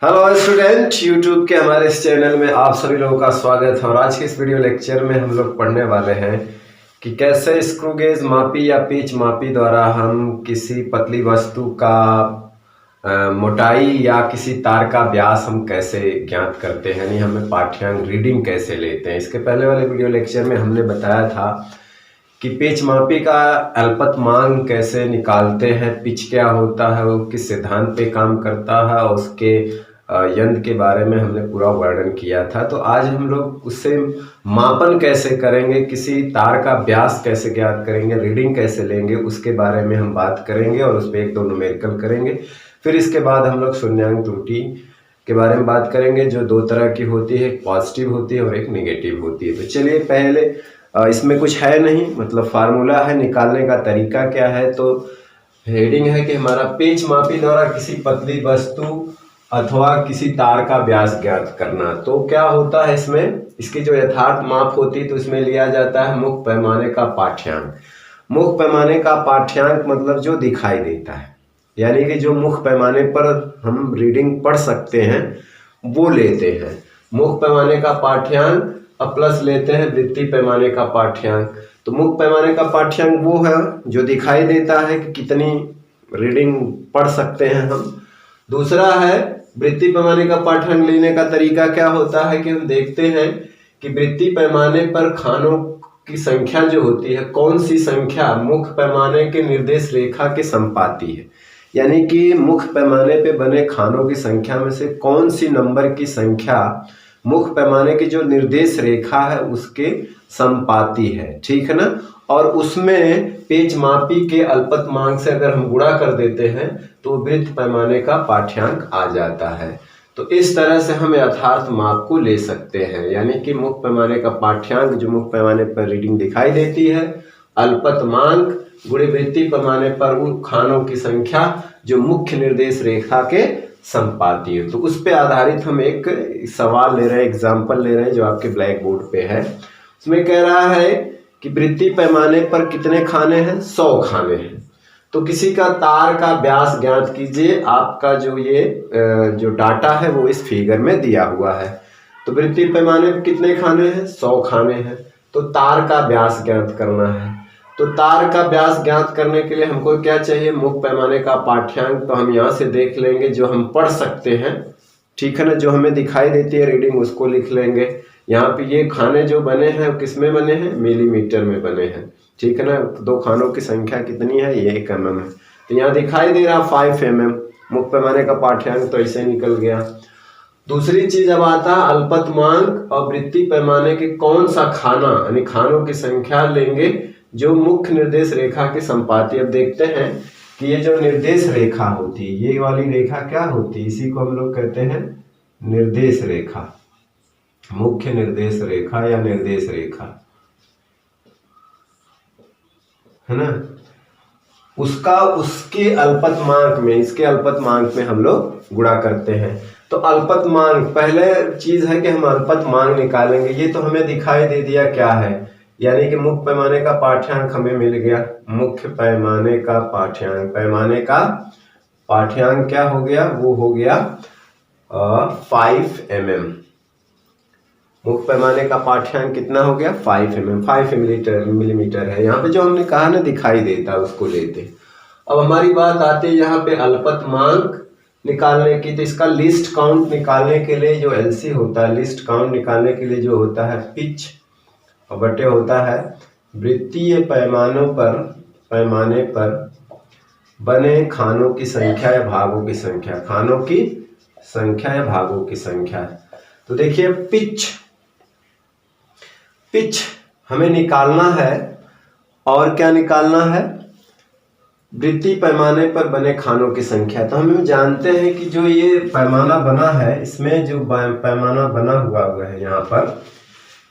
Hello student, YouTube के हमारे इस चैनल में आप सभी लोगों का स्वागत है। और आज के इस वीडियो लेक्चर में हम लोग पढ़ने वाले हैं कि कैसे स्क्रू गेज मापी या पिच मापी द्वारा हम किसी पतली वस्तु का मोटाई या किसी तार का व्यास हम कैसे ज्ञात करते हैं, यानी हमें पाठ्यांक रीडिंग कैसे लेते हैं। इसके पहले वाले वीडियो लेक्चर में हमने बताया था कि पिच मापी का अल्पतमांक कैसे निकालते हैं, पिच क्या होता है, वो किस सिद्धांत पे काम करता है और उसके यंत्र के बारे में हमने पूरा वर्णन किया था। तो आज हम लोग उससे मापन कैसे करेंगे, किसी तार का व्यास कैसे ज्ञात करेंगे, रीडिंग कैसे लेंगे, उसके बारे में हम बात करेंगे और उस पर एक दो न्यूमेरिकल करेंगे। फिर इसके बाद हम लोग शून्यांक त्रुटि के बारे में बात करेंगे, जो दो तरह की होती है, एक पॉजिटिव होती है और एक नेगेटिव होती है। तो चलिए, पहले इसमें कुछ है नहीं, मतलब फार्मूला है, निकालने का तरीका क्या है। तो हेडिंग है कि हमारा पिच मापी द्वारा किसी पतली वस्तु अथवा किसी तार का व्यास ज्ञात करना। तो क्या होता है इसमें, इसकी जो यथार्थ माप होती है तो इसमें लिया जाता है मुख्य पैमाने का पाठ्यांक। मुख्य पैमाने का पाठ्यांक मतलब जो दिखाई देता है, यानी कि जो मुख्य पैमाने पर हम रीडिंग पढ़ सकते हैं वो लेते हैं मुख्य पैमाने का पाठ्यांक, अब प्लस लेते हैं वृत्तीय पैमाने का पाठ्यांक। तो मुख्य पैमाने का पाठ्यांक वो है जो दिखाई देता है कि कितनी रीडिंग पढ़ सकते हैं हम। दूसरा है वृत्तीय पैमाने का पाठ्यांक लेने का तरीका क्या होता है कि हम देखते हैं कि वृत्तीय पैमाने पर खानों की संख्या जो होती है, कौन सी संख्या मुख्य पैमाने के निर्देश रेखा के संपाती है, यानी कि मुख्य पैमाने पे बने खानों की संख्या में से कौन सी नंबर की संख्या मुख्य पैमाने की जो निर्देश रेखा है उसके संपाती है, ठीक है ना। और उसमें पेच मापी के अल्पतमांक से अगर हम गुणा कर देते हैं तो वृत्त पैमाने का पाठ्यांक आ जाता है। तो इस तरह से हम यथार्थ माप को ले सकते हैं, यानी कि मुख्य पैमाने का पाठ्यांक जो मुख्य पैमाने पर रीडिंग दिखाई देती है, अल्पतमांक गुणे वृत्तीय पैमाने पर उन खानों की संख्या जो मुख्य निर्देश रेखा के संपाती है। तो उस पे आधारित हम एक सवाल ले रहे हैं, एग्जाम्पल ले रहे हैं जो आपके ब्लैक बोर्ड पे है। उसमें कह रहा है कि वृत्तीय पैमाने पर कितने खाने हैं, 100 खाने हैं। तो किसी का तार का व्यास ज्ञात कीजिए। आपका जो ये जो डाटा है वो इस फिगर में दिया हुआ है। तो वृत्तीय पैमाने पर कितने खाने हैं, 100 खाने हैं। तो तार का व्यास ज्ञात करना है। तो तार का व्यास ज्ञात करने के लिए हमको क्या चाहिए, मुख्य पैमाने का पाठ्यांक। तो हम यहाँ से देख लेंगे जो हम पढ़ सकते हैं, ठीक है ना, जो हमें दिखाई देती है रीडिंग उसको लिख लेंगे। यहाँ पे ये खाने जो बने हैं किस में बने हैं, मिलीमीटर में बने हैं, ठीक है ना। दो खानों की संख्या कितनी है, ये 1 mm है। तो यहाँ दिखाई दे रहा 5 mm, मुख्य पैमाने का पाठ्यांक तो ऐसे निकल गया। दूसरी चीज अब आता है अल्पतमांक और वृत्तीय पैमाने के कौन सा खाना, यानी खानों की संख्या लेंगे जो मुख्य निर्देश रेखा के संपाती। अब देखते हैं कि ये जो निर्देश रेखा होती है, ये वाली रेखा क्या होती है, इसी को हम लोग कहते हैं निर्देश रेखा, मुख्य निर्देश रेखा या निर्देश रेखा, है ना। उसका उसके अल्पतमांक में, इसके अल्पतमांक में हम लोग गुणा करते हैं। तो अल्पतमांक पहले चीज है कि हम अल्पतमांक निकालेंगे। ये तो हमें दिखाई दे दिया क्या है, यानी कि मुख्य पैमाने का पाठ्यांक हमें मिल गया। मुख्य पैमाने का पाठ्यांक, पैमाने का पाठ्यांक क्या हो गया, वो हो गया 5 mm। मुख्य पैमाने का पाठ्यांक कितना हो गया, 5 mm, 5 मिलीमीटर है। यहाँ पे जो हमने कहा ना दिखाई देता उसको लेते। अब हमारी बात आती है यहाँ पे अल्पतमांक निकालने की। तो इसका लिस्ट काउंट निकालने के लिए जो एलसी होता है, लिस्ट काउंट निकालने के लिए जो होता है पिच और बटे होता है वृत्तीय पैमाने पर बने खानों की संख्या या भागों की संख्या, खानों की संख्या या भागों की संख्या। तो देखिए पिच हमें निकालना है, और क्या निकालना है, वृत्तीय पैमाने पर बने खानों की संख्या। तो हम जानते हैं कि जो ये पैमाना बना है, इसमें जो पैमाना बना हुआ है यहाँ पर,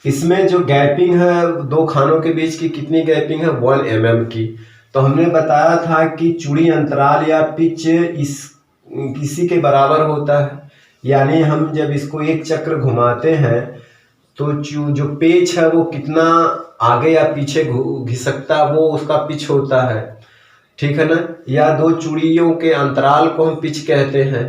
इसमें जो गैपिंग है दो खानों के बीच की कितनी गैपिंग है, 1 mm की। तो हमने बताया था कि चूड़ी अंतराल या पिच इसी के बराबर होता है, यानी हम जब इसको एक चक्र घुमाते हैं तो जो पेच है वो कितना आगे या पीछे घिसकता है वो उसका पिच होता है, ठीक है ना। या दो चूड़ियों के अंतराल को हम पिच कहते हैं।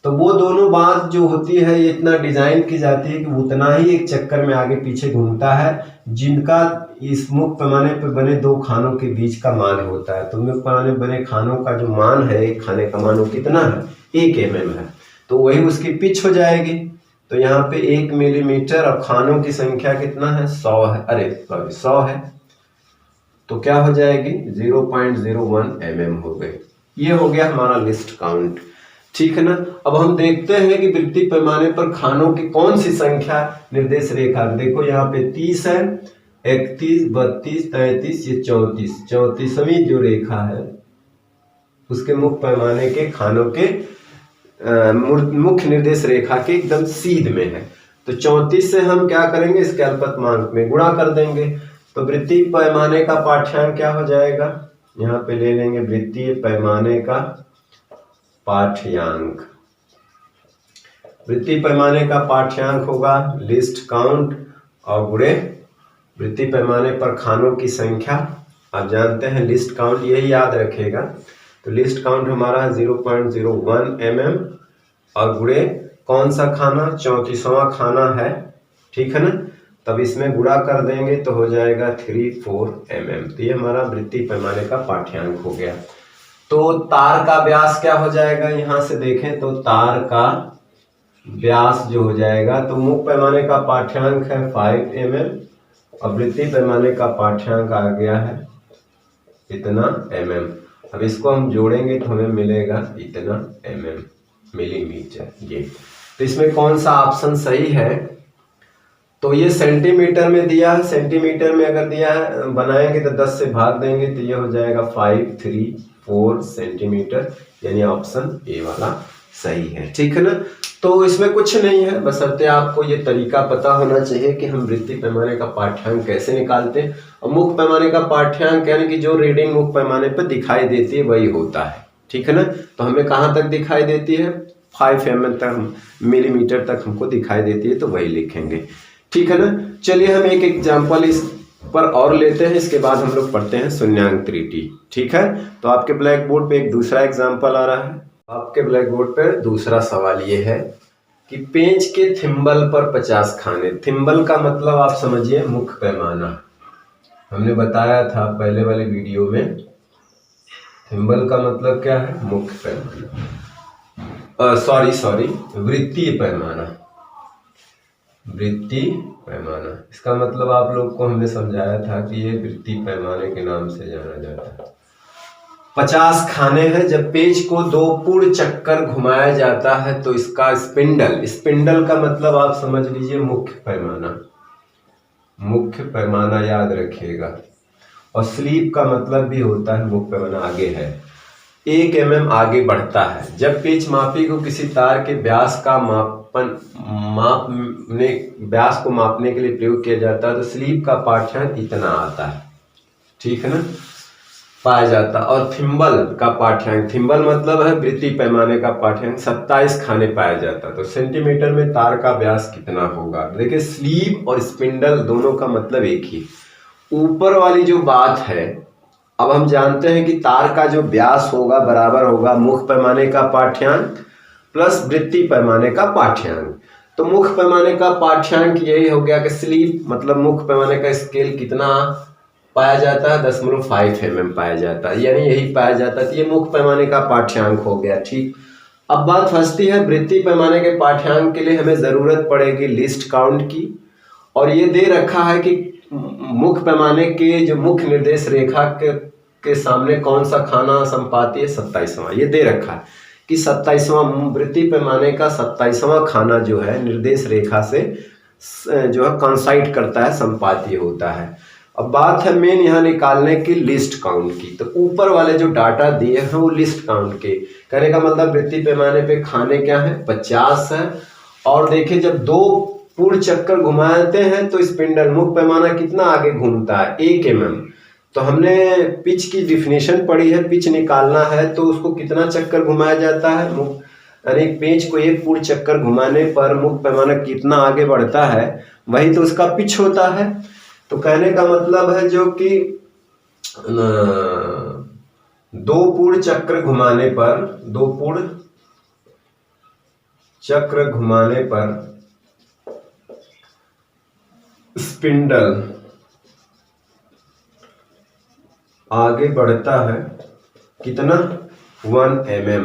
तो वो दोनों बात जो होती है ये इतना डिजाइन की जाती है कि उतना ही एक चक्कर में आगे पीछे घूमता है, जिनका इस मुख्य पैमाने पर बने दो खानों के बीच का मान होता है। तो मुख्य पैमाने बने खानों का जो मान है, एक खाने का मान वो कितना है, 1 mm है, तो वही उसकी पिच हो जाएगी। तो यहाँ पे 1 मिलीमीटर और खानों की संख्या कितना है, 100 है, अरे सॉरी 100 है, तो क्या हो जाएगी 0.01 mm हो गई। ये हो गया हमारा लिस्ट काउंट, ठीक है ना। अब हम देखते हैं कि वृत्तीय पैमाने पर खानों की कौन सी संख्या निर्देश रेखा, देखो यहाँ पे 30 है, 31, 32, 33, ये 34, 34वीं जो रेखा है उसके मुख्य पैमाने के खानों के मुख्य निर्देश रेखा के एकदम सीध में है। तो 34 से हम क्या करेंगे, इसके अल्पतमांक में गुणा कर देंगे। तो वृत्तीय पैमाने का पाठ्यांक क्या हो जाएगा, यहाँ पे ले लेंगे वृत्तीय पैमाने का पाठ्यांक। वृत्तीय पैमाने का पाठ्यांक होगा लिस्ट काउंट और गुणे वृत्तीय पैमाने पर खानों की संख्या। आप जानते हैं लिस्ट काउंट, यही याद रखेगा। तो लिस्ट काउंट हमारा 0.01 mm और गुणे कौन सा खाना, 34वां खाना है, ठीक है ना। तब इसमें गुणा कर देंगे तो हो जाएगा 34 mm। तो ये हमारा वृत्तीय पैमाने का पाठ्यांक हो गया। तो तार का व्यास क्या हो जाएगा, यहां से देखें तो तार का व्यास जो हो जाएगा, तो मुख्य पैमाने का पाठ्यांक है 5 mm और वृत्तीय पैमाने का पाठ्यांक आ गया है इतना mm। अब इसको हम जोड़ेंगे तो हमें मिलेगा इतना mm, मिलीमीटर। ये तो इसमें कौन सा ऑप्शन सही है, तो ये सेंटीमीटर में दिया है, सेंटीमीटर में अगर दिया है बनाएंगे तो 10 से भाग देंगे तो ये हो जाएगा 534 सेंटीमीटर, यानी ऑप्शन ए वाला सही है, ठीक है ना। तो इसमें कुछ नहीं है, बशर्ते आपको ये तरीका पता होना चाहिए कि हम वृत्तीय पैमाने का पाठ्यांक कैसे निकालते हैं। और मुख्य पैमाने का पाठ्यांक यानी कि जो रीडिंग मुख्य पैमाने पर दिखाई देती है वही होता है, ठीक है ना। तो हमें कहाँ तक दिखाई देती है, 5 mm तक, मिलीमीटर तक हमको दिखाई देती है, तो वही लिखेंगे, ठीक है ना। चलिए हम एक एग्जाम्पल इस पर और लेते हैं, इसके बाद हम लोग पढ़ते हैं शून्यांक त्रुटि, ठीक है। तो आपके ब्लैक बोर्ड पे एक दूसरा एग्जाम्पल आ रहा है। आपके ब्लैक बोर्ड पर दूसरा सवाल ये है कि पेंच के थिम्बल पर 50 खाने। थिम्बल का मतलब आप समझिए मुख्य पैमाना, हमने बताया था पहले वाले वीडियो में। थिम्बल का मतलब क्या है, मुख्य पैमाना, सॉरी वृत्तीय पैमाना। वृत्तीय पैमाना इसका मतलब आप लोग को हमने समझाया था कि ये वृत्तीय पैमाने के नाम से जाना जाता है। 50 खाने हैं। जब पेज को 2 पूर्ण चक्कर घुमाया जाता है तो इसका स्पिंडल, स्पिंडल का मतलब आप समझ लीजिए मुख्य पैमाना, मुख्य पैमाना याद रखिएगा। और स्लीप का मतलब भी होता है मुख्य पैमाना आगे है, 1 mm आगे बढ़ता है। जब पेच मापी को किसी तार के व्यास का व्यास को मापने के लिए प्रयोग किया जाता है तो स्लीप का पाठ्यांक इतना आता है, ठीक है ना, पाया जाता। और थिम्बल का पाठ्यांक, थिम्बल मतलब है वृत्तीय पैमाने का पाठ्यांक, 27 खाने पाया जाता। तो सेंटीमीटर में तार का व्यास कितना होगा। देखिए स्लीप और स्पिंडल दोनों का मतलब एक ही। ऊपर वाली जो बात है, अब हम जानते हैं कि तार का जो व्यास होगा बराबर होगा मुख्य पैमाने का पाठ्यांक प्लस वृत्तीय पैमाने का पाठ्यांक। तो मुख्य पैमाने का पाठ्यांक यही हो गया कि स्लीप मतलब मुख्य पैमाने का स्केल कितना पाया जाता है, 10.5 mm पाया जाता है, यानी यही पाया जाता है। ये मुख्य पैमाने का पाठ्यांक हो गया, ठीक। अब बात फंसती है वृत्तीय पैमाने के पाठ्यांक के लिए हमें जरूरत पड़ेगी लिस्ट काउंट की। और ये दे रखा है कि मुख्य पैमाने के जो मुख्य निर्देश रेखा के सामने कौन सा खाना संपाती है, 27वां। ये दे रखा है कि 27वां वृत्तीय पैमाने का 27वां खाना जो है निर्देश रेखा से जो है कंसाइड करता है, संपाती होता है। अब बात है मेन यहाँ निकालने की लिस्ट काउंट की। तो ऊपर वाले जो डाटा दिए हैं वो लिस्ट काउंट के, कहने का मतलब वृत्तीय पैमाने पे खाने क्या है, 50 है। और देखिए जब 2 पूर्ण चक्कर घुमाते हैं तो स्पिंडल मुख्य पैमाना कितना आगे घूमता है, 1 mm। तो हमने पिच की डिफिनेशन पढ़ी है, पिच निकालना है तो उसको कितना चक्कर घुमाया जाता है, यानी पेंच को 1 पूर्ण चक्कर घुमाने पर मुख्य पैमाना कितना आगे बढ़ता है, वही तो उसका पिच होता है। तो कहने का मतलब है जो कि 2 पूर्ण चक्कर घुमाने पर, 2 पूर्ण चक्र घुमाने पर स्पिंडल आगे बढ़ता है कितना 1 mm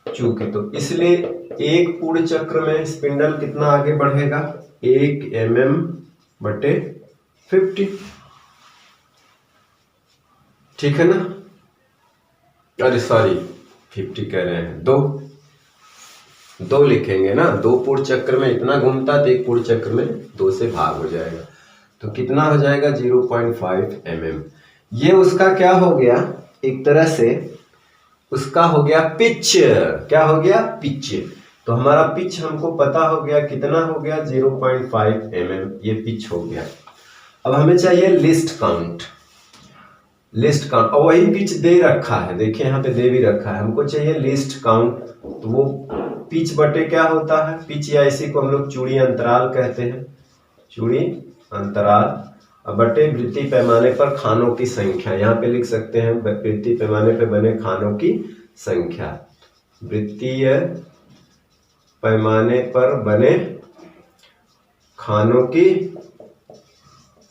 चूके, तो इसलिए एक पूर्ण चक्र में स्पिंडल कितना आगे बढ़ेगा 1 mm बटे 50। ठीक है ना, अरे सॉरी 50 कह रहे हैं, दो लिखेंगे ना, 2 पूर्ण चक्र में इतना घूमता तो एक पूर्ण चक्र में 2 से भाग हो जाएगा, तो कितना हो जाएगा 0.5 mm। ये उसका क्या हो गया, एक तरह से उसका हो गया पिच। क्या हो गया, पिच। तो हमारा पिच हमको पता हो गया, कितना हो गया 0.5 mm, ये पिच हो गया। अब हमें चाहिए लिस्ट काउंट, और वही पिच दे रखा है, देखिए यहाँ पे दे भी रखा है, हमको चाहिए लिस्ट काउंट। तो वो पिच बटे क्या होता है, पिच या इसी को हम लोग चूड़ी अंतराल कहते हैं, चूड़ी अंतराल बटे वृत्तीय पैमाने पर खानों की संख्या। यहाँ पे लिख सकते हैं वृत्तीय पैमाने पर बने खानों की संख्या, वृत्तीय पैमाने पर बने खानों की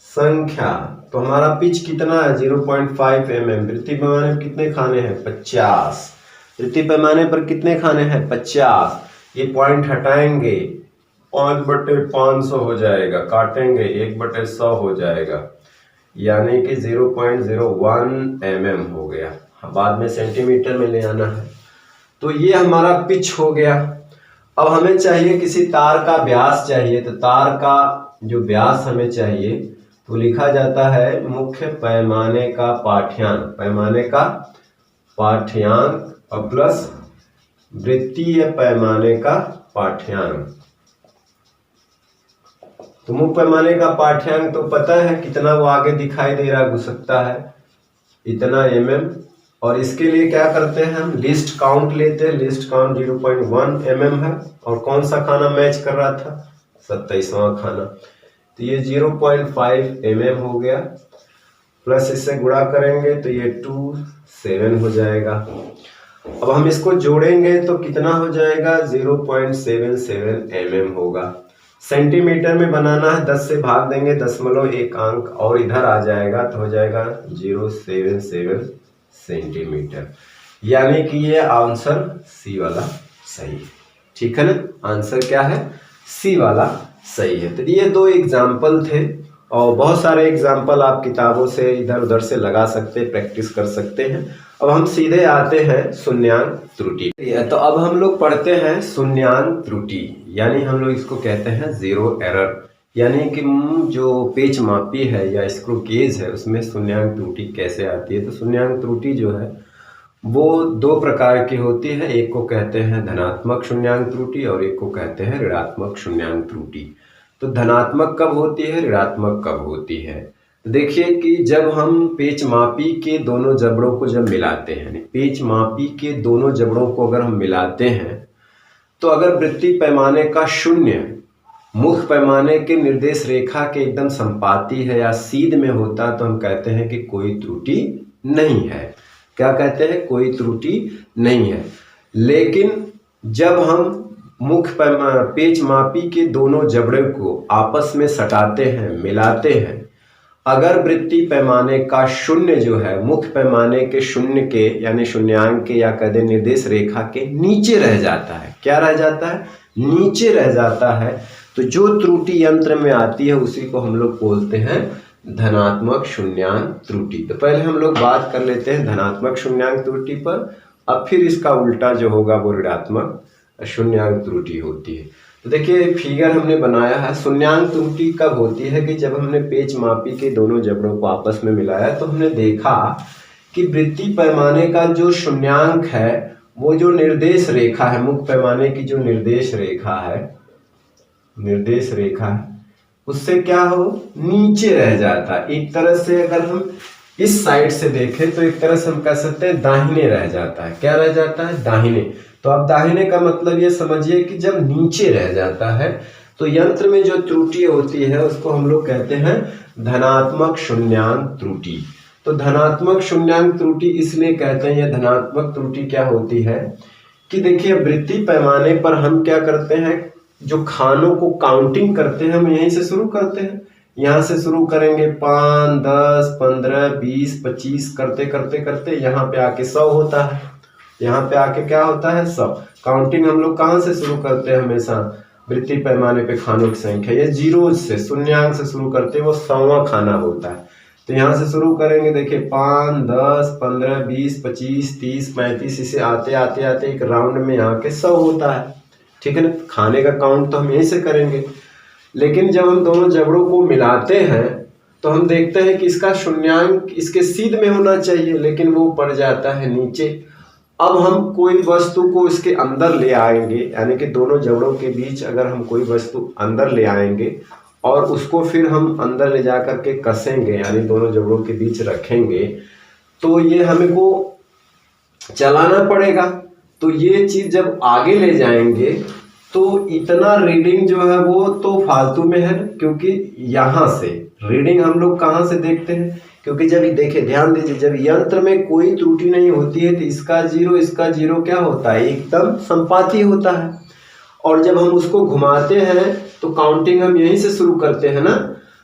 संख्या। तो हमारा पिच कितना है 0.5 mm। वृत्तीय पैमाने पर कितने खाने हैं 50, वृत्तीय पैमाने पर कितने खाने हैं 50। ये पॉइंट हटाएंगे 5/500 हो जाएगा, काटेंगे 1/100 हो जाएगा, यानी कि 0.01 mm हो गया। बाद में सेंटीमीटर में ले आना है। तो ये हमारा पिच हो गया। अब हमें चाहिए किसी तार का व्यास चाहिए, तो तार का जो व्यास हमें चाहिए तो लिखा जाता है मुख्य पैमाने का पाठ्यांक, पैमाने का पाठ्यांक और प्लस वृत्तीय पैमाने का पाठ्यांक। तो मुख्य पैमाने का पाठ्यांक तो पता है कितना, वो आगे दिखाई दे रहा, घुसकता है इतना mm। और इसके लिए क्या करते हैं हम, लिस्ट काउंट लेते हैं। लिस्ट काउंट 0.1 mm है, और कौन सा खाना मैच कर रहा था 27वां खाना, तो ये 0.5 mm हो गया, प्लस इससे गुणा करेंगे तो ये 27 हो जाएगा। अब हम इसको जोड़ेंगे तो कितना हो जाएगा 0.77 mm होगा। सेंटीमीटर में बनाना है, 10 से भाग देंगे, 0.1 अंक और इधर आ जाएगा तो हो जाएगा 0.77 सेंटीमीटर, यानी कि ये आंसर सी वाला सही है। ठीक है ना, आंसर क्या है, सी वाला सही है। तो ये 2 एग्जाम्पल थे, और बहुत सारे एग्जाम्पल आप किताबों से इधर उधर से लगा सकते, प्रैक्टिस कर सकते हैं। अब हम सीधे आते हैं शून्यांक त्रुटि। तो अब हम लोग पढ़ते हैं शून्यांक त्रुटि, यानी हम लोग इसको कहते हैं जीरो एरर, यानी कि जो पेच मापी है या स्क्रू गेज है उसमें शून्यांक त्रुटि कैसे आती है। तो शून्यांक त्रुटि जो है वो 2 प्रकार की होती है, एक को कहते हैं धनात्मक शून्यांक त्रुटि और एक को कहते हैं ऋणात्मक शून्यांक त्रुटि। तो धनात्मक कब होती है, ऋणात्मक कब होती है। देखिए कि जब हम पेच मापी के दोनों जबड़ों को जब मिलाते हैं, पेच मापी के दोनों जबड़ों को अगर हम मिलाते हैं, तो अगर वृत्तीय पैमाने का 0 मुख्य पैमाने के निर्देश रेखा के एकदम संपाती है या सीध में होता, तो हम कहते हैं कि कोई त्रुटि नहीं है। क्या कहते हैं, कोई त्रुटि नहीं है। लेकिन जब हम मुख्य पेच मापी के दोनों जबड़े को आपस में सटाते हैं, मिलाते हैं, अगर वृत्तीय पैमाने का 0 जो है मुख्य पैमाने के 0 के यानी शून्यांक के या कह दें निर्देश रेखा के नीचे रह जाता है, क्या रह जाता है, नीचे रह जाता है, तो जो त्रुटि यंत्र में आती है उसी को हम लोग बोलते हैं धनात्मक शून्यांक त्रुटि। तो पहले हम लोग बात कर लेते हैं धनात्मक शून्यांक त्रुटि पर, अब फिर इसका उल्टा जो होगा वो ऋणात्मक शून्यांक त्रुटि होती है। तो देखिए फिगर हमने बनाया है। शून्यांक त्रुटि कब होती है कि जब हमने पेच मापी के दोनों जबड़ों को आपस में मिलाया, तो हमने देखा कि वृत्तीय पैमाने का जो शून्यांक है वो जो निर्देश रेखा है, मुख्य पैमाने की जो निर्देश रेखा है, उससे क्या हो, नीचे रह जाता है। एक तरह से अगर हम इस साइड से देखें तो एक तरह से हम कह सकते हैं दाहिने रह जाता है। क्या रह जाता है, दाहिने। तो अब दाहिने का मतलब ये समझिए कि जब नीचे रह जाता है तो यंत्र में जो त्रुटि होती है उसको हम लोग कहते हैं धनात्मक शून्यांक त्रुटि। तो धनात्मक शून्यांक त्रुटि इसलिए कहते हैं, यह धनात्मक त्रुटि क्या होती है कि देखिए वृत्ति पैमाने पर हम क्या करते हैं, जो खानों को काउंटिंग करते हैं हम यहीं से शुरू करते हैं। यहाँ से शुरू करेंगे 5, 10, 15, 20, 25 करते करते करते यहाँ पे आके 100 होता है। यहाँ पे आके क्या होता है 100। काउंटिंग हम लोग कहाँ से शुरू करते हैं, हमेशा वृत्ति पैमाने पे खानों की संख्या ये जीरो से, शून्यांक से शुरू करते हैं, वो 100वां खाना होता है। तो यहाँ से शुरू करेंगे, देखिए 5, 10, 15, 20, 25, 30, 35, इसे आते आते आते एक राउंड में यहाँ के 100 होता है। ठीक है ना, खाने का काउंट तो हम यहीं से करेंगे। लेकिन जब हम दोनों जबड़ों को मिलाते हैं तो हम देखते हैं कि इसका शून्यांक इसके सीध में होना चाहिए, लेकिन वो पड़ जाता है नीचे। अब हम कोई वस्तु को इसके अंदर ले आएंगे, यानी कि दोनों जबड़ों के बीच अगर हम कोई वस्तु अंदर ले आएंगे और उसको फिर हम अंदर ले जा करके कसेंगे, यानी दोनों जबड़ों के बीच रखेंगे, तो ये हमें को चलाना पड़ेगा। तो ये चीज जब आगे ले जाएंगे तो इतना रीडिंग जो है वो तो फालतू में है, क्योंकि यहाँ से रीडिंग हम लोग कहाँ से देखते हैं, क्योंकि जब देखिए ध्यान दीजिए, जब यंत्र में कोई त्रुटि नहीं होती है तो इसका जीरो क्या होता है, एकदम संपाती होता है। और जब हम उसको घुमाते हैं तो काउंटिंग हम यहीं से शुरू करते हैं ना।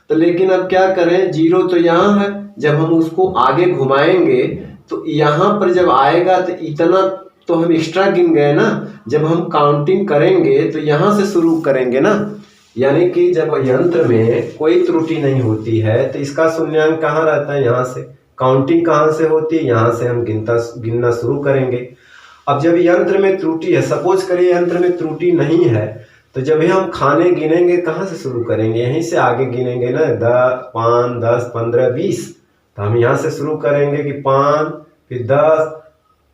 तो लेकिन अब क्या करें, जीरो तो यहाँ है, जब हम उसको आगे घुमाएंगे तो यहाँ पर जब आएगा तो इतना तो हम एक्स्ट्रा गिन गए ना। जब हम काउंटिंग करेंगे तो यहाँ से शुरू करेंगे ना, यानी कि जब यंत्र में कोई त्रुटि नहीं होती है तो इसका शून्यांक कहाँ रहता है, यहाँ से। काउंटिंग कहाँ से होती है, यहाँ से हम गिनना शुरू करेंगे। अब जब यंत्र में त्रुटि है, सपोज करिए यंत्र में त्रुटि नहीं है, तो जब भी हम खाने गिनेंगे कहाँ से शुरू करेंगे, यहीं से आगे गिनेंगे ना, 5, 10, 15, 20। तो हम यहाँ से शुरू करेंगे कि 5, फिर 10,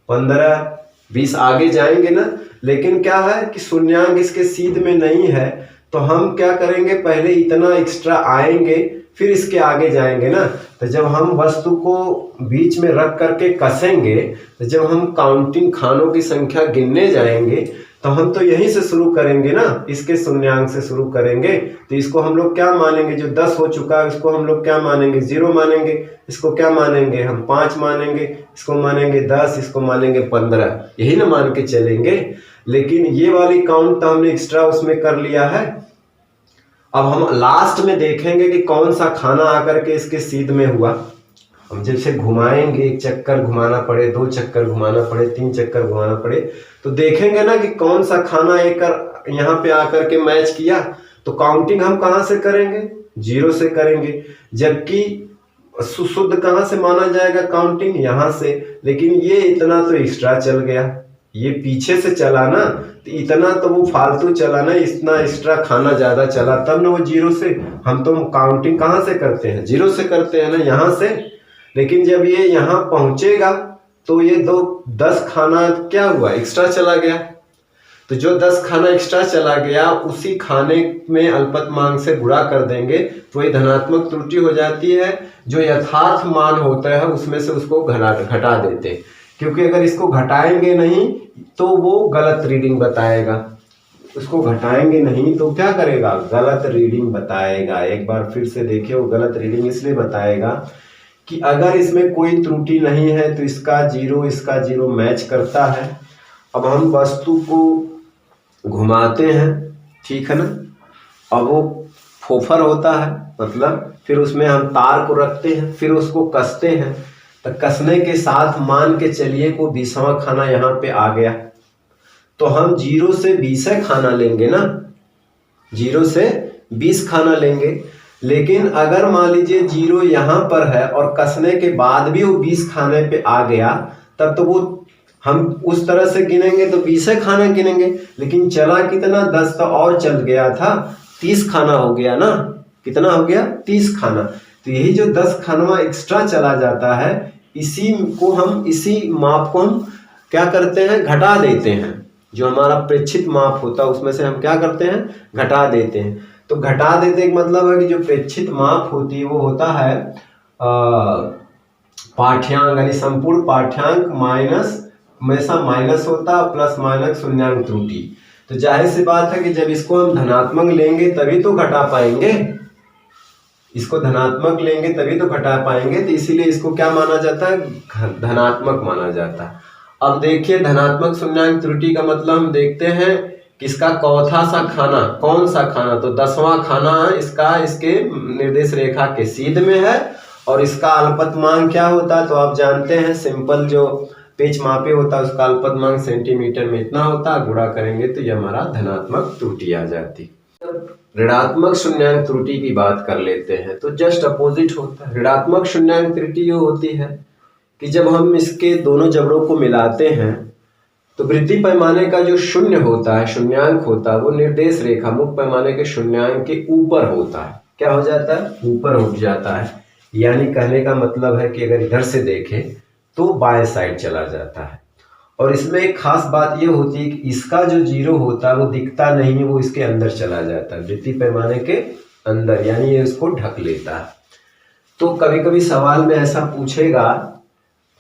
15, 20 आगे जाएंगे ना। लेकिन क्या है कि शून्यांक इसके सीध में नहीं है, तो हम क्या करेंगे, पहले इतना एक्स्ट्रा आएंगे फिर इसके आगे जाएंगे ना। तो जब हम वस्तु को बीच में रख करके कसेंगे, तो जब हम काउंटिंग खानों की संख्या गिनने जाएंगे तो हम तो यहीं से शुरू करेंगे ना, इसके शून्यांक से शुरू करेंगे। तो इसको हम लोग क्या मानेंगे, जो 10 हो चुका है इसको हम लोग क्या मानेंगे, 0 मानेंगे। इसको क्या मानेंगे, हम 5 मानेंगे। इसको मानेंगे 10, इसको मानेंगे 15, यही ना मान के चलेंगे। लेकिन ये वाली काउंट तो हमने एक्स्ट्रा उसमें कर लिया है। अब हम लास्ट में देखेंगे कि कौन सा खाना आकर के इसके सीध में हुआ। हम जैसे घुमाएंगे, 1 चक्कर घुमाना पड़े, 2 चक्कर घुमाना पड़े, 3 चक्कर घुमाना पड़े, तो देखेंगे ना कि कौन सा खाना एक यहाँ पे आकर के मैच किया। तो काउंटिंग हम कहाँ से करेंगे, 0 से करेंगे। जबकि शुद्ध कहाँ से माना जाएगा काउंटिंग, यहाँ से। लेकिन ये इतना तो एक्स्ट्रा चल गया, ये पीछे से चला ना, तो इतना तो वो फालतू चला ना, इतना एक्स्ट्रा खाना ज्यादा चला, तब ना वो 0 से। हम तो काउंटिंग कहाँ से करते हैं, 0 से करते हैं ना, यहाँ से। लेकिन जब ये यहाँ पहुंचेगा तो ये 10 खाना क्या हुआ, एक्स्ट्रा चला गया। तो जो 10 खाना एक्स्ट्रा चला गया उसी खाने में अल्पतमांक से गुणा कर देंगे, तो ये धनात्मक त्रुटि हो जाती है। जो यथार्थ मान होता है उसमें से उसको घटा देते हैं, क्योंकि अगर इसको घटाएंगे नहीं तो वो गलत रीडिंग बताएगा। उसको घटाएंगे नहीं तो क्या करेगा, गलत रीडिंग बताएगा। एक बार फिर से देखिए, वो गलत रीडिंग इसलिए बताएगा कि अगर इसमें कोई त्रुटि नहीं है तो इसका जीरो मैच करता है। अब हम वस्तु को घुमाते हैं, ठीक है ना। अब वो फोफर होता है, मतलब फिर उसमें हम तार को रखते हैं, फिर उसको कसते हैं। तो कसने के साथ मान के चलिए को 20वां खाना यहाँ पे आ गया, तो हम 0 से 20 खाना लेंगे ना, 0 से 20 खाना लेंगे। लेकिन अगर मान लीजिए 0 यहाँ पर है और कसने के बाद भी वो 20 खाने पे आ गया, तब तो वो हम उस तरह से गिनेंगे तो 20 खाना गिनेंगे। लेकिन चला कितना, 10 तो और चल गया था, 30 खाना हो गया ना। कितना हो गया, 30 खाना। तो यही जो 10 खाना एक्स्ट्रा चला जाता है, इसी माप को हम क्या करते हैं, घटा देते हैं। जो हमारा प्रेक्षित माप होता है उसमें से हम क्या करते हैं, घटा देते हैं। तो घटा देते का मतलब है कि जो प्रेक्षित माप होती है वो होता है पाठ्यांक, यानी संपूर्ण पाठ्यांक माइनस, हमेशा माइनस होता है, प्लस माइनस शून्यांक त्रुटि। तो जाहिर सी बात है कि जब इसको हम धनात्मक लेंगे तभी तो घटा पाएंगे, इसको धनात्मक लेंगे तभी तो घटा पाएंगे। तो इसीलिए इसको क्या माना जाता है, धनात्मक माना जाता है। अब देखिए धनात्मक शून्यांक त्रुटि का मतलब हम देखते हैं कि इसका चौथा सा खाना, कौन सा खाना, तो 10वां खाना इसका इसके निर्देश रेखा के सीध में है। और इसका अल्पतमांक क्या होता है तो आप जानते हैं, सिंपल जो पेच मापे होता है उसका अल्पतमांक सेंटीमीटर में इतना होता है, गुणा करेंगे तो ये हमारा धनात्मक त्रुटि आ जाती। ऋणात्मक शून्यांक त्रुटि की बात कर लेते हैं तो जस्ट अपोजिट होता है। ऋणात्मक शून्यांक त्रुटि ये होती है कि जब हम इसके दोनों जबड़ों को मिलाते हैं तो वृद्धि पैमाने का जो शून्य होता है, शून्यांक होता है, वो निर्देश रेखा मुख्य पैमाने के शून्यांक के ऊपर होता है। क्या हो जाता है? ऊपर उठ जाता है। यानी कहने का मतलब है कि अगर इधर से देखें तो बाएं साइड चला जाता है। और इसमें एक खास बात ये होती है कि इसका जो जीरो होता है वो दिखता नहीं है, वो इसके अंदर चला जाता है, वृत्तीय पैमाने के अंदर, यानी ये इसको ढक लेता है। तो कभी कभी सवाल में ऐसा पूछेगा,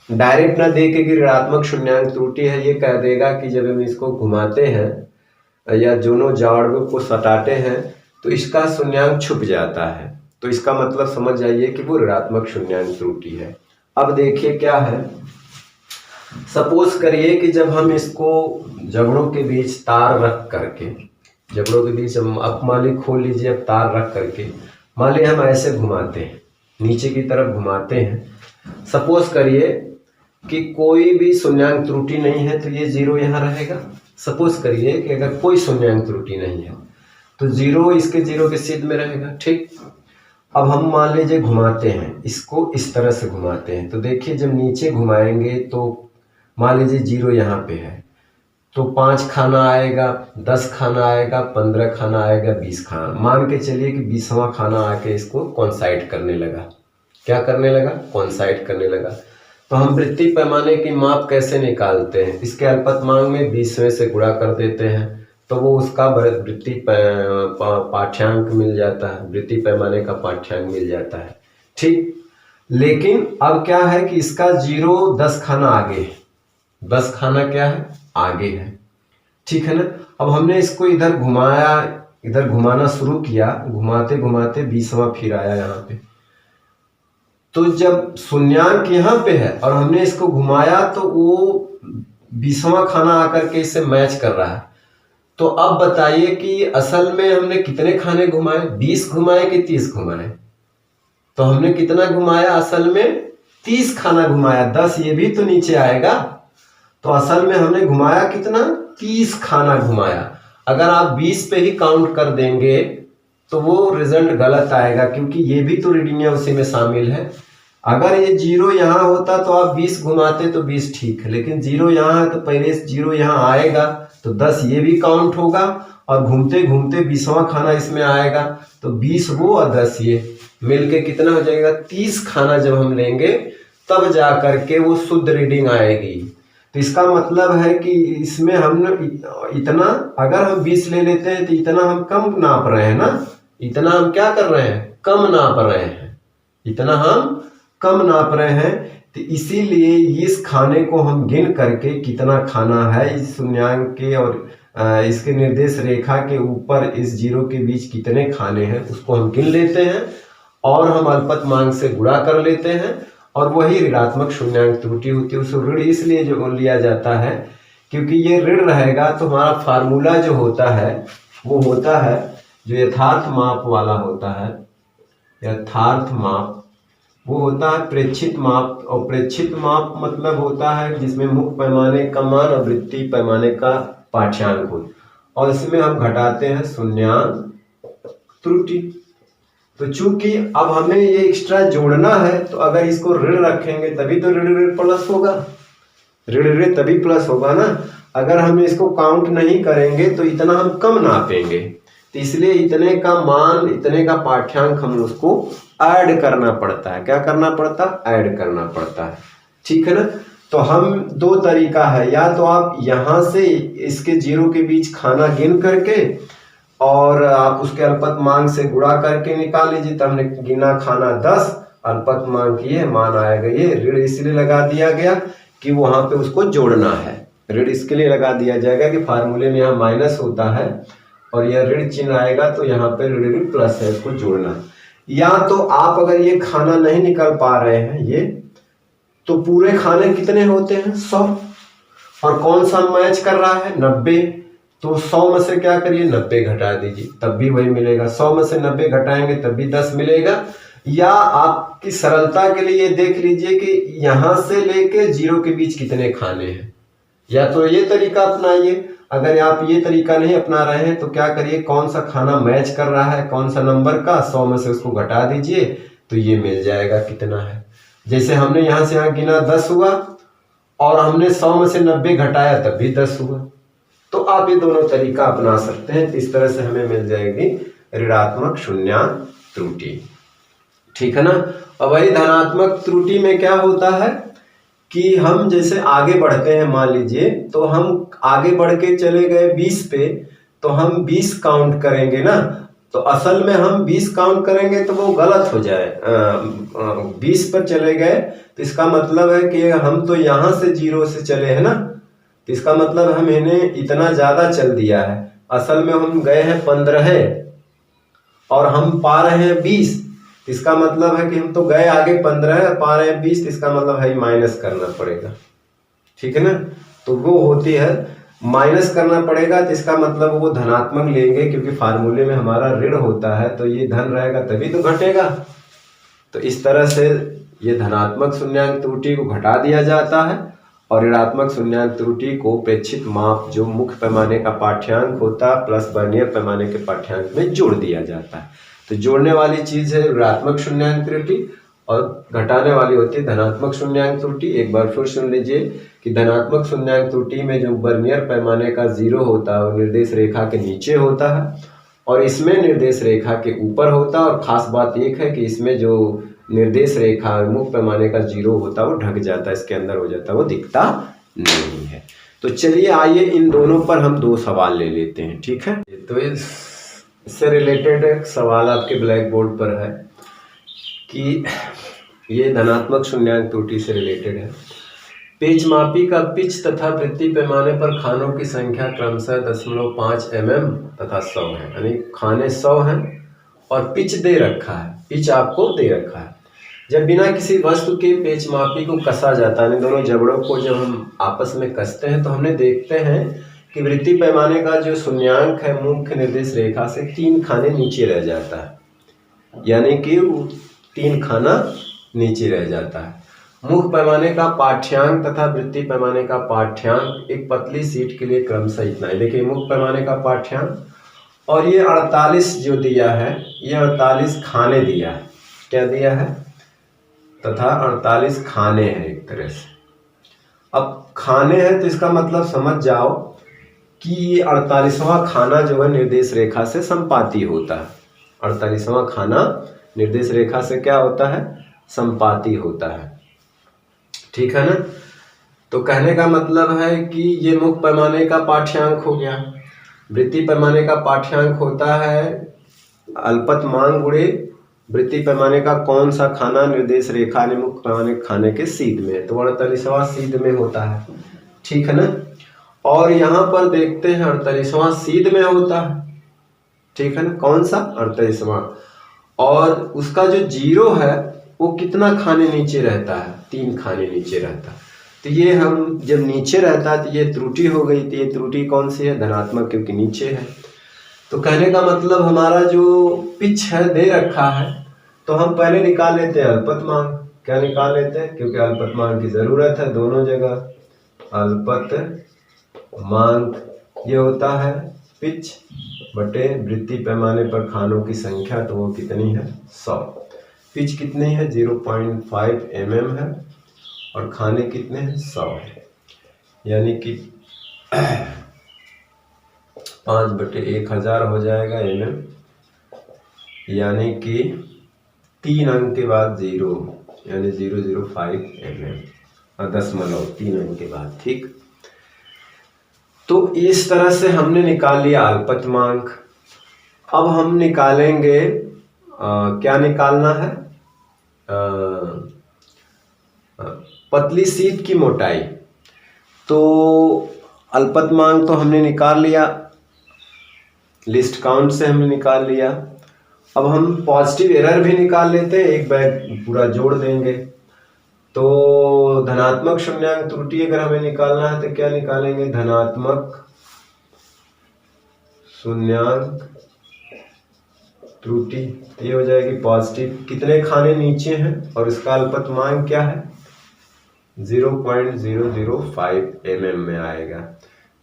डायरेक्ट ना दे के कि ऋणात्मक शून्यांक त्रुटि है, ये कह देगा कि जब हम इसको घुमाते हैं या दोनों जड़ों को सटाते हैं तो इसका शून्यांक छुप जाता है, तो इसका मतलब समझ जाइए कि वो ऋणात्मक शून्यांक त्रुटि है। अब देखिए क्या है, सपोज करिए कि जब हम इसको जबड़ों के बीच तार रख करके, जबड़ों के बीच हम, अब मान ली खोल लीजिए, अब तार रख करके मान ली हम ऐसे घुमाते हैं, नीचे की तरफ घुमाते हैं। सपोज करिए कि कोई भी शून्यांक त्रुटि नहीं है तो ये जीरो यहाँ रहेगा। सपोज करिए कि अगर कोई शून्यांक त्रुटि नहीं है तो जीरो इसके जीरो के सीध में रहेगा, ठीक। अब हम मान लीजिए घुमाते हैं, इसको इस तरह से घुमाते हैं, तो देखिए जब नीचे घुमाएंगे तो मान लीजिए जीरो यहाँ पे है तो 5 खाना आएगा, 10 खाना आएगा, 15 खाना आएगा, 20 खाना, मान के चलिए कि 20वां खाना आके इसको कॉन्साइड करने लगा। क्या करने लगा? कॉन्साइड करने लगा। तो हम वृत्तीय पैमाने की माप कैसे निकालते हैं? इसके अल्पतमांक में 20वें से गुणा कर देते हैं तो वो उसका वृत्तीय पाठ्यांक मिल जाता है, वृत्तीय पैमाने का पाठ्यांक मिल जाता है, ठीक। लेकिन अब क्या है कि इसका जीरो 10 खाना आगे है, 10 खाना क्या है? आगे है, ठीक है ना। अब हमने इसको इधर घुमाया, इधर घुमाना शुरू किया, घुमाते घुमाते 20वां फिर आया यहाँ पे, तो जब शून्यांक यहाँ पे है और हमने इसको घुमाया तो वो 20वां खाना आकर के इससे मैच कर रहा है। तो अब बताइए कि असल में हमने कितने खाने घुमाए? 20 घुमाए कि 30 घुमाए? तो हमने कितना घुमाया? असल में 30 खाना घुमाया, 10 ये भी तो नीचे आएगा। तो असल में हमने घुमाया कितना? 30 खाना घुमाया। अगर आप 20 पे ही काउंट कर देंगे तो वो रिजल्ट गलत आएगा, क्योंकि ये भी तो रीडिंग उसी में शामिल है। अगर ये जीरो यहाँ होता तो आप 20 घुमाते तो 20 ठीक है, लेकिन जीरो यहाँ है तो पहले जीरो यहाँ आएगा तो 10 ये भी काउंट होगा और घूमते घूमते 20वां खाना इसमें आएगा तो 20 वो और 10 ये मिलके कितना हो जाएगा? 30 खाना जब हम लेंगे तब जा करके वो शुद्ध रीडिंग आएगी। तो इसका मतलब है कि इसमें हम इतना, अगर हम 20 ले लेते हैं तो इतना हम कम नाप रहे हैं ना, इतना हम क्या कर रहे हैं? कम नाप रहे हैं, इतना हम कम नाप रहे हैं। तो इसीलिए इस खाने को हम गिन करके कितना खाना है इस शून्यांक के और इसके निर्देश रेखा के ऊपर इस जीरो के बीच कितने खाने हैं उसको हम गिन लेते हैं और हम अल्पतमांक से गुणा कर लेते हैं और वही ऋणात्मक शून्यांक त्रुटि होती है। उसे ऋण इसलिए जो लिया जाता है क्योंकि ये ऋण रहेगा तो हमारा फार्मूला जो होता है वो होता है जो यथार्थ माप वाला होता है, यथार्थ माप वो होता है प्रेक्षित माप। और प्रेक्षित माप मतलब होता है जिसमें मुख्य पैमाने का मान और वृत्तीय पैमाने का पाठ्यांक हो और इसमें हम घटाते हैं शून्यांक त्रुटि। तो चूंकि अब हमें ये एक्स्ट्रा जोड़ना है तो अगर इसको ऋण रखेंगे तभी तो ऋण ऋण प्लस होगा, ऋण ऋण तभी प्लस होगा ना। अगर हम इसको काउंट नहीं करेंगे तो इतना हम कम नापेंगे, तो इसलिए इतने का मान, इतने का पाठ्यांक हम उसको ऐड करना पड़ता है। क्या करना पड़ता है? ऐड करना पड़ता है, ठीक है ना। तो हम दो तरीका है, या तो आप यहाँ से इसके जीरो के बीच खाना गिन करके और आप उसके अल्पतमांक से गुणा करके निकाल लीजिए। तो हमने गिना खाना 10, अल्पतमांक ये मान आएगा, ये ऋण इसलिए लगा दिया गया कि वहां पे उसको जोड़ना है। ऋण इसके लिए लगा दिया जाएगा कि फार्मूले में यहाँ माइनस होता है और यह ऋण चिन्ह आएगा तो यहाँ पे ऋण ऋण प्लस है, इसको जोड़ना। या तो आप अगर ये खाना नहीं निकल पा रहे हैं ये, तो पूरे खाने कितने होते हैं? 100। और कौन सा मैच कर रहा है 90, तो 100 में से क्या करिए 90 घटा दीजिए तब भी वही मिलेगा, 100 में से 90 घटाएंगे तब भी 10 मिलेगा। या आपकी सरलता के लिए ये देख लीजिए कि यहां से लेके 0 के बीच कितने खाने हैं, या तो ये तरीका अपनाइए। अगर आप ये तरीका नहीं अपना रहे हैं तो क्या करिए, कौन सा खाना मैच कर रहा है कौन सा नंबर का, 100 में से उसको घटा दीजिए तो ये मिल जाएगा कितना है। जैसे हमने यहाँ से यहाँ गिना 10 हुआ और हमने 100 में से 90 घटाया तब भी 10 हुआ। तो आप ये दोनों तरीका अपना सकते हैं। इस तरह से हमें मिल जाएगी ऋणात्मक शून्यांक त्रुटि, ठीक है ना। और वही धनात्मक त्रुटि में क्या होता है कि हम जैसे आगे बढ़ते हैं, मान लीजिए तो हम आगे बढ़ के चले गए 20 पे, तो हम 20 काउंट करेंगे ना, तो असल में हम 20 काउंट करेंगे तो वो गलत हो जाए। 20 पर चले गए तो इसका मतलब है कि हम तो यहाँ से 0 से चले हैं ना, तो इसका मतलब हमने इतना ज्यादा चल दिया है। असल में हम गए हैं 15 और हम पा रहे हैं 20, तो इसका मतलब है कि हम तो गए आगे 15 और पा रहे हैं 20, तो इसका मतलब है माइनस करना पड़ेगा, ठीक है ना। तो वो होती है माइनस करना पड़ेगा, तो इसका मतलब वो धनात्मक लेंगे क्योंकि फार्मूले में हमारा ऋण होता है, तो ये धन रहेगा तभी तो घटेगा। तो इस तरह से ये धनात्मक शून्यांक त्रुटि को घटा दिया जाता है और ऋणात्मक शून्यांक त्रुटि को प्रेक्षित माप जो मुख्य पैमाने का पाठ्यांक होता है प्लस वर्नियर पैमाने के पाठ्यांक में जोड़ दिया जाता है। तो जोड़ने वाली चीज है ऋणात्मक शून्यांक त्रुटि और घटाने वाली होती है धनात्मक शून्यांक त्रुटि। एक बार फिर सुन लीजिए कि धनात्मक शून्यांक त्रुटि में जो वर्नियर पैमाने का 0 होता है वो निर्देश रेखा के नीचे होता है और इसमें निर्देश रेखा के ऊपर होता है। और खास बात एक है कि इसमें जो निर्देश रेखा मुख्य पैमाने का 0 होता है वो ढक जाता है, इसके अंदर हो जाता है, वो दिखता नहीं है। तो चलिए आइए इन दोनों पर हम 2 सवाल ले लेते हैं, ठीक है। तो इससे रिलेटेड एक सवाल आपके ब्लैक बोर्ड पर है कि ये धनात्मक शून्यांक त्रुटि से रिलेटेड है। पेच मापी का पिच तथा वृत्ति पैमाने पर खानों की संख्या क्रमशः 0.5 mm तथा 100 है, यानी खाने 100 हैं और पिच दे रखा है, पिच आपको दे रखा है। जब बिना किसी वस्तु के पेच मापी को कसा जाता है, दोनों जबड़ों को जब हम आपस में कसते हैं तो हमने देखते हैं कि वृत्ति पैमाने का जो शून्यांक है मुख्य निर्देश रेखा से 3 खाने नीचे रह जाता है, यानी कि 3 खाना नीचे रह जाता है। मुख्य पैमाने का पाठ्यांक तथा वृत्ति पैमाने का पाठ्यांक एक पतली सीट के लिए क्रमशः इतना है। देखिए मुख्य पैमाने का पाठ्यांक और ये 48 जो दिया है, ये 48 खाने दिया है, क्या दिया है, तथा 48 खाने हैं एक तरह से। अब खाने हैं तो इसका मतलब समझ जाओ कि ये 48वां खाना जो है निर्देश रेखा से संपाती होता है। 48वां खाना निर्देश रेखा से क्या होता है, संपाती होता है, ठीक है ना। तो कहने का मतलब है कि ये मुख्य पैमाने का पाठ्यांक हो गया। वृत्ति पैमाने का पाठ्यांक होता है अल्पतमांक गुणे वृत्ति पैमाने का कौन सा खाना निर्देश रेखा ने मुख्य पैमाने खाने के सीध में, तो 48वां सीध में होता है, ठीक है ना। और यहाँ पर देखते हैं 48वां सीध में होता है, ठीक है ना, कौन सा 48वां, और उसका जो 0 है वो कितना खाने नीचे रहता है, 3 खाने नीचे रहता है। तो ये हम जब नीचे रहता है तो ये त्रुटि हो गई, तो ये त्रुटि कौन सी है, धनात्मक, क्योंकि नीचे है। तो कहने का मतलब हमारा जो पिच है दे रखा है, तो हम पहले निकाल लेते हैं अल्पतमांक। क्या निकाल लेते हैं, क्योंकि अल्पतमांक की जरूरत है दोनों जगह। अल्पतमांक ये होता है पिच बटे वृत्ति पैमाने पर खानों की संख्या, तो वो कितनी है 100। पिच कितनी है 0.5 mm है और खाने कितने हैं 100 है, यानी कि 5/1000 हो जाएगा mm, यानी कि 3 अंक के बाद 0 यानी 005 mm और 3 अंक के बाद, ठीक। तो इस तरह से हमने निकाल लिया अल्पतमांक। अब हम निकालेंगे क्या निकालना है, पतली सीट की मोटाई। तो अल्पतमांक तो हमने निकाल लिया, लिस्ट काउंट से हमने निकाल लिया। अब हम पॉजिटिव एरर भी निकाल लेते हैं, एक बैग पूरा जोड़ देंगे। तो धनात्मक शून्यांक त्रुटि अगर हमें निकालना है तो क्या निकालेंगे, धनात्मक शून्यांक त्रुटि, ये हो जाएगी पॉजिटिव। कितने खाने नीचे हैं और इसका अल्पतमांक क्या है, 0.005 mm में आएगा।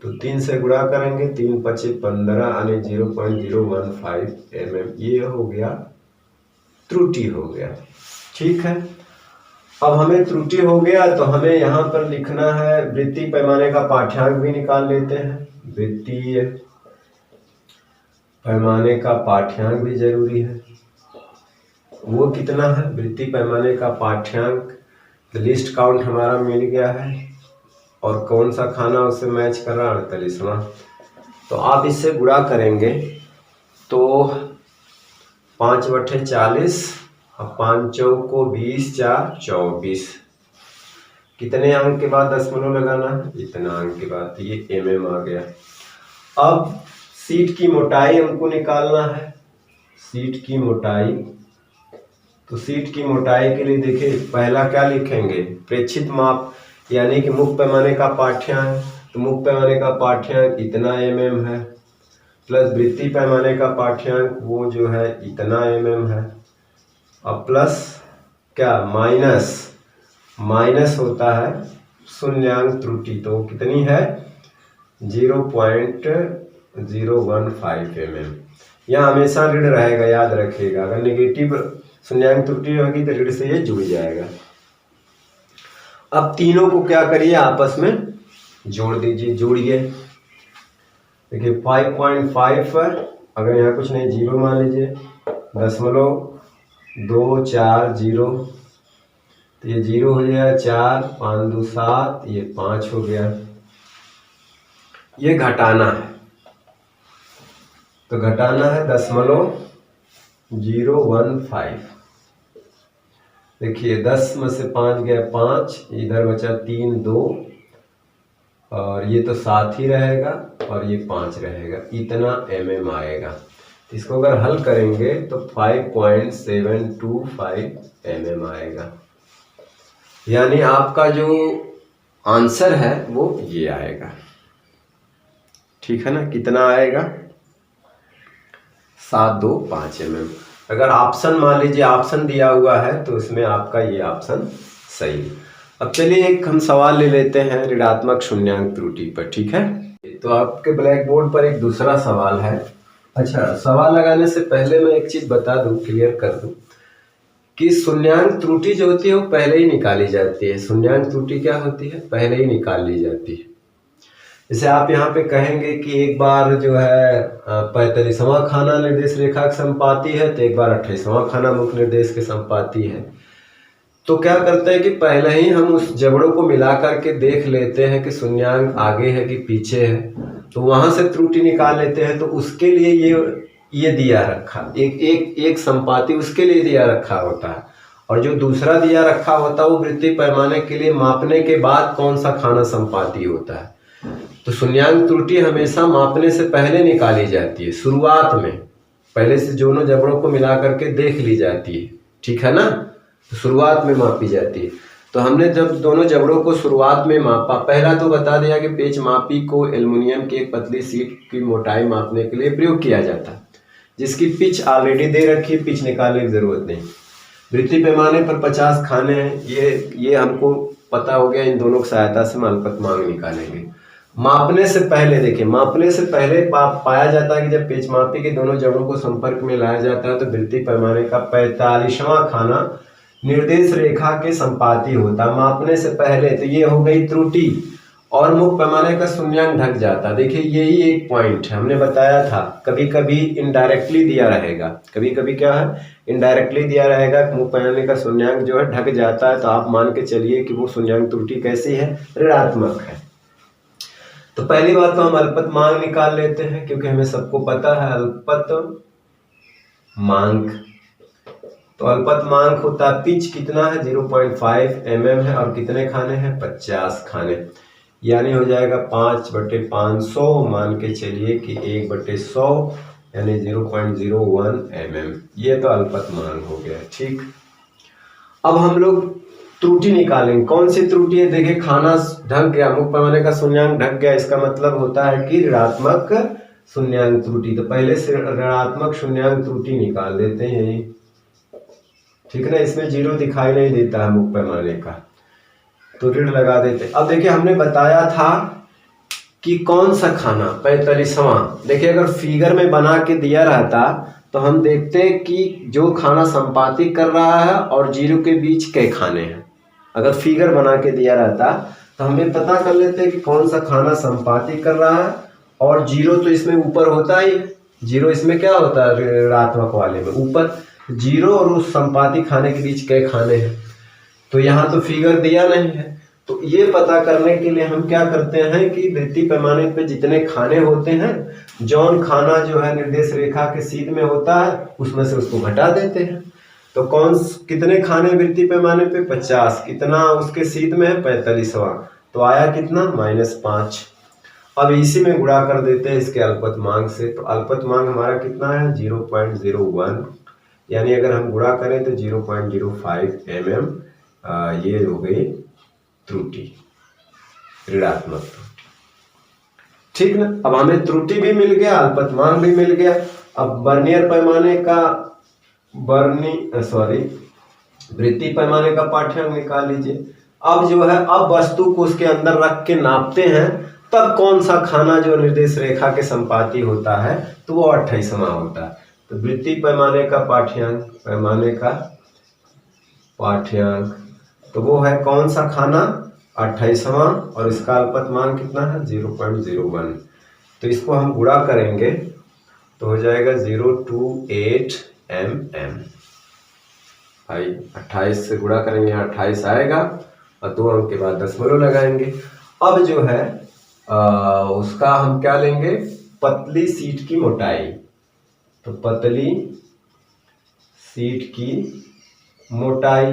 तो 3 से गुणा करेंगे, 3 पचे 15 यानी 0.015 mm, ये हो गया त्रुटि हो गया। ठीक है, अब हमें त्रुटि हो गया तो हमें यहाँ पर लिखना है वृत्तीय पैमाने का पाठ्यांक भी निकाल लेते हैं। वृत्तीय पैमाने का पाठ्यांक भी जरूरी है। वो कितना है, वृत्तीय पैमाने का पाठ्यांक, लिस्ट काउंट हमारा मिल गया है और कौन सा खाना उससे मैच कर रहा है, 48वां। तो आप इससे गुणा करेंगे तो 5/40 और 5 चौको 20, 4 24, कितने अंक के बाद दशमलव लगाना है, इतना अंक के बाद, तो ये mm आ गया। अब शीट की मोटाई हमको निकालना है, शीट की मोटाई। तो शीट की मोटाई के लिए देखिए पहला क्या लिखेंगे, प्रेक्षित माप यानी कि मुख्य पैमाने का पाठ्यांक। तो मुख्य पैमाने का पाठ्यांक इतना mm है, प्लस वृत्तीय पैमाने का पाठ्यांक वो जो है इतना mm है, और प्लस क्या माइनस होता है शून्यांक त्रुटि, तो कितनी है 0.015 mm। यह हमेशा ऋण रहेगा, याद रखिएगा। अगर नेगेटिव शून्यांक त्रुटि होगी तो ऋण से ये जुड़ जाएगा। अब तीनों को क्या करिए, आपस में जोड़ दीजिए, जोड़िए। देखिए 5.5 अगर यहाँ कुछ नहीं, 0 मान लीजिए, 0.240, तो ये 0 हो गया, 4 5 2 7, ये 5 हो गया। ये घटाना है, तो घटाना है 0.015। देखिए 10 में से 5 गया 5, इधर बचा 3 2, और ये तो 7 ही रहेगा और ये 5 रहेगा, इतना mm आएगा। इसको अगर हल करेंगे तो 5.725 mm आएगा, यानी आपका जो आंसर है वो ये आएगा। ठीक है ना, कितना आएगा, 725 mm। अगर ऑप्शन मान लीजिए ऑप्शन दिया हुआ है तो उसमें आपका ये ऑप्शन सही है। अब चलिए एक हम सवाल ले लेते हैं ऋणात्मक शून्यांक त्रुटि पर। ठीक है, तो आपके ब्लैक बोर्ड पर एक दूसरा सवाल है। अच्छा, सवाल लगाने से पहले मैं एक चीज बता दूं, क्लियर कर दूं कि शून्यांक त्रुटि जो होती है वो पहले ही निकाली जाती है। शून्यांक त्रुटि क्या होती है, पहले ही निकाल ली जाती है। जैसे आप यहाँ पे कहेंगे कि एक बार जो है 45वां खाना निर्देश रेखा की संपाती है, तो एक बार 28वां खाना मुख्य निर्देश के संपाती है। तो क्या करते हैं कि पहले ही हम उस जबड़ों को मिला करके देख लेते हैं कि शून्यांक आगे है कि पीछे है, तो वहां से त्रुटि निकाल लेते हैं। तो उसके लिए ये दिया रखा, एक संपाती उसके लिए दिया रखा होता है, और जो दूसरा दिया रखा होता है वो वृत्तीय पैमाने के लिए मापने के बाद कौन सा खाना संपाती होता है। तो शून्यांक त्रुटि हमेशा मापने से पहले निकाली जाती है, शुरुआत में पहले से दोनों जबड़ों को मिला करके देख ली जाती है। ठीक है ना, तो शुरुआत में मापी जाती है। तो हमने जब दोनों जबड़ों को शुरुआत में मापा, पहला तो बता दिया कि पेच मापी को एल्युमिनियम की एक पतली शीट की मोटाई मापने के लिए प्रयोग किया जाता है, जिसकी पिच ऑलरेडी दे रखी है, पिच निकालने की जरूरत नहीं। वृत्तीय पैमाने पर 50 खाने हैं, ये हमको पता हो गया। इन दोनों की सहायता से हम अल्पतमांक निकालेंगे। मापने से पहले देखिए, मापने से पहले पाया जाता है कि जब पेच मापी के दोनों जड़ों को संपर्क में लाया जाता है तो वृत्तीय पैमाने का 45वां खाना निर्देश रेखा के संपाती होता। मापने से पहले तो ये हो गई त्रुटि, और मुख्य पैमाने का शून्यांक ढक जाता। देखिए यही एक पॉइंट है, हमने बताया था कभी कभी इनडायरेक्टली दिया रहेगा, कभी कभी क्या है इनडायरेक्टली दिया रहेगा, मुख्य पैमाने का शून्यांक जो है ढक जाता है, तो आप मान के चलिए कि वो शून्यांक त्रुटि कैसी है, ऋणात्मक है। तो पहली बात तो हम अल्पतमांक निकाल लेते हैं, क्योंकि हमें सबको पता है अल्पतमांक। तो अल्पतमांक होता है, पिच कितना है 0.5 mm है, और कितने खाने हैं 50 खाने, यानी हो जाएगा 5/500। मान के चलिए कि 1/100 यानी 0.01 mm। ये तो अल्पतमांक हो गया। ठीक, अब हम लोग त्रुटि निकालेंगे। कौन सी त्रुटि है? देखिए खाना ढक गया, मुख्य पैमाने का शून्यांक ढक गया, इसका मतलब होता है कि ऋणात्मक शून्यांक त्रुटि। तो पहले से ऋणात्मक शून्यांक त्रुटि निकाल देते हैं, ठीक है ना। इसमें जीरो दिखाई नहीं देता है मुख्य पैमाने का, तो ऋण लगा देते। अब देखिए हमने बताया था कि कौन सा खाना 45वां, देखिए अगर फिगर में बना के दिया रहता तो हम देखते कि जो खाना संपादित कर रहा है और जीरो के बीच के खाने हैं। अगर फिगर बना के दिया रहता तो हमें पता कर लेते कि कौन सा खाना संपादित कर रहा है, और जीरो तो इसमें ऊपर होता ही, जीरो इसमें क्या होता है ऋणात्मक वाले में ऊपर, जीरो और उस संपादित खाने के बीच के खाने हैं। तो यहाँ तो फिगर दिया नहीं है, तो ये पता करने के लिए हम क्या करते हैं कि वृत्तीय पैमाने पे जितने खाने होते हैं, जौन खाना जो है निर्देश रेखा के सीध में होता है उसमें से उसको घटा देते हैं। तो कितने खाने वृत्तीय पैमाने पे? 50। कितना उसके सीध में है? 45वां। तो आया कितना? -5। अब इसी में गुणा कर देते हैं इसके अल्पतमांक से। तो अल्पतमांक हमारा कितना है? 0.01, यानी अगर हम गुणा करें तो 0.05 mm ये हो गई त्रुटि, ऋणात्मक त्रुटि, ठीक ना। अब हमें त्रुटि भी मिल गया, अल्पतमांक भी मिल गया। अब वर्नियर पैमाने का वृत्तीय पैमाने का पाठ्यांक निकाल लीजिए। अब जो है, अब वस्तु को उसके अंदर रख के नापते हैं, तब कौन सा खाना जो निर्देश रेखा के संपाती होता है तो वो 28वां होता है। तो वृत्तीय पैमाने का पाठ्यांक तो वो है कौन सा खाना? 28वां, और इसका अल्पतमांक कितना है? 0.01। तो इसको हम गुणा करेंगे तो हो जाएगा 028 mm। भाई 28 से गुणा करेंगे, 28 आएगा और 2 अंक के बाद दशमलव लगाएंगे। अब जो है उसका हम क्या लेंगे? पतली शीट की मोटाई। तो पतली शीट की मोटाई,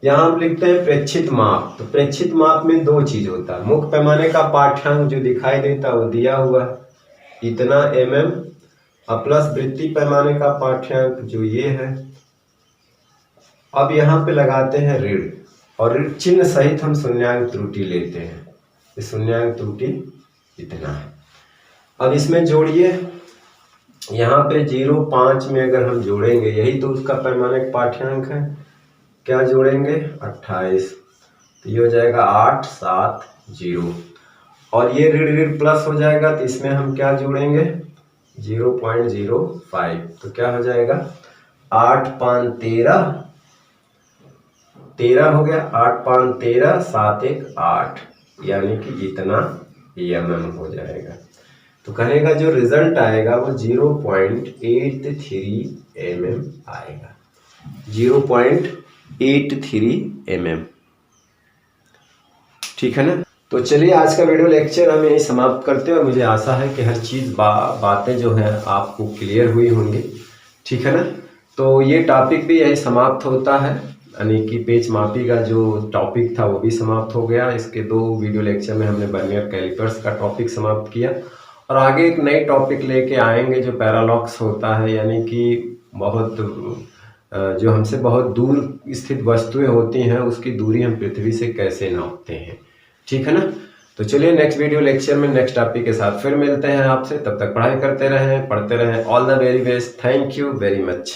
यहाँ हम लिखते हैं प्रेक्षित माप। तो प्रेक्षित माप में 2 चीज होता है। मुख्य पैमाने का पाठ्यांक जो दिखाई देता है वो दिया हुआ है, इतना mm, और प्लस वृत्तीय पैमाने का पाठ्यांक जो ये है। अब यहाँ पे लगाते हैं ऋण, और ऋण चिन्ह सहित हम शून्यांक त्रुटि लेते हैं। शून्यांक त्रुटि इतना है। अब इसमें जोड़िए, यहाँ पे 0.5 में अगर हम जोड़ेंगे, यही तो उसका पैमाने का पाठ्यांक है, क्या जोड़ेंगे? 28। तो ये हो जाएगा 870, और ये ऋण प्लस हो जाएगा, तो इसमें हम क्या जोड़ेंगे? 0.05। तो क्या हो जाएगा? 8 5 13 हो गया, 8 5 13, 7 1 8, यानी कि इतना mm हो जाएगा। तो कहने का जो रिजल्ट आएगा वो 0.83 mm आएगा, 0.83 mm, ठीक है ना। तो चलिए आज का वीडियो लेक्चर हम यही समाप्त करते हैं, और मुझे आशा है कि हर चीज़ बातें जो हैं आपको क्लियर हुई होंगी, ठीक है ना। तो ये टॉपिक भी यही समाप्त होता है, यानी कि पेच मापी का जो टॉपिक था वो भी समाप्त हो गया। इसके 2 वीडियो लेक्चर में हमने वर्नियर कैलिपर्स का टॉपिक समाप्त किया, और आगे एक नई टॉपिक लेके आएंगे जो पैरालॉक्स होता है, यानी कि बहुत जो हमसे बहुत दूर स्थित वस्तुएं होती हैं उसकी दूरी हम पृथ्वी से कैसे नापते हैं, ठीक है ना। तो चलिए नेक्स्ट वीडियो लेक्चर में नेक्स्ट टॉपिक के साथ फिर मिलते हैं आपसे। तब तक पढ़ाई करते रहें, पढ़ते रहें। All the very best. Thank you very much.